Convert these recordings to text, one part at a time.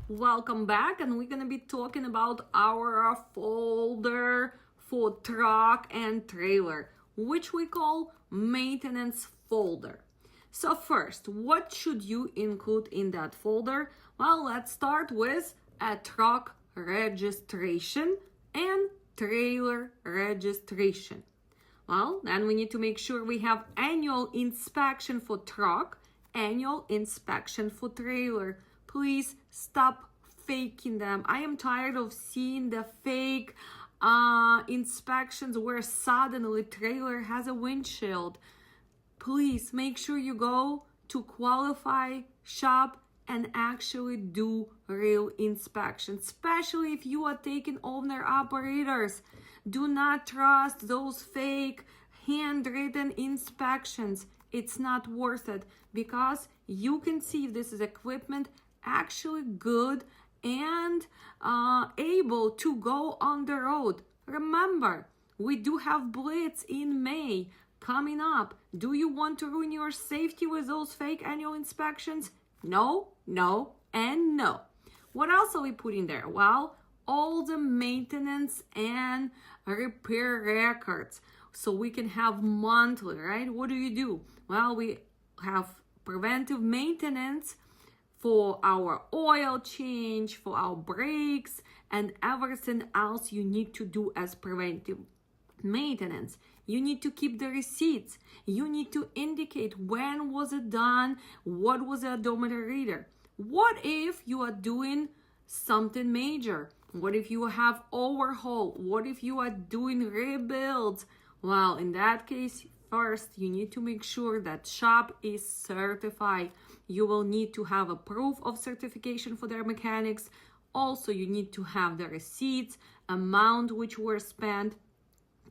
Welcome back, and we're gonna be talking about our folder for truck and trailer, which we call maintenance folder. So first, what should you include in that folder? Well, let's start with a truck registration and trailer registration. Well, then we need to make sure we have annual inspection for truck, annual inspection for trailer. Please stop faking them. I am tired of seeing the fake inspections where suddenly trailer has a windshield. Please make sure you go to qualify shop and actually do real inspection, especially if you are taking owner operators. Do not trust those fake handwritten inspections. It's not worth it because you can see if this is equipment actually good and able to go on the road. Remember, we do have Blitz in May coming up. Do you want to ruin your safety with those fake annual inspections? No, no, and no. What else are we putting there? Well, all the maintenance and repair records. So we can have monthly, right? What do? Well, we have preventive maintenance for our oil change, for our brakes, and everything else you need to do as preventive maintenance. You need to keep the receipts. You need to indicate when was it done, what was the odometer reader. What if you are doing something major? What if you have overhaul? What if you are doing rebuilds? Well, in that case, first you need to make sure that shop is certified. You will need to have a proof of certification for their mechanics. Also, you need to have the receipts, amount which were spent,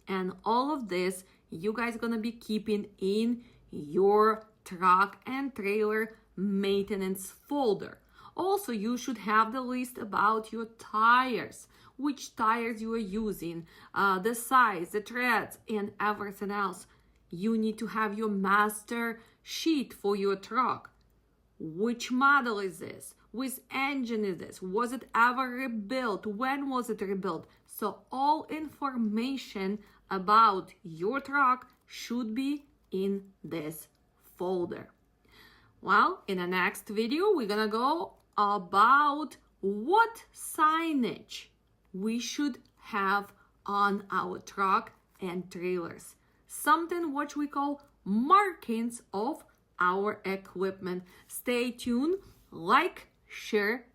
and all of this you guys gonna be keeping in your truck and trailer maintenance folder. Also, you should have the list about your tires, which tires you are using, the size, the treads, and everything else. You need to have your master sheet for your truck. Which model is this? Which engine is this? Was it ever rebuilt? When was it rebuilt? So all information about your truck should be in this folder. Well, in the next video, we're gonna go about what signage we should have on our truck and trailers. Something which we call markings of our equipment. Stay tuned, like, share,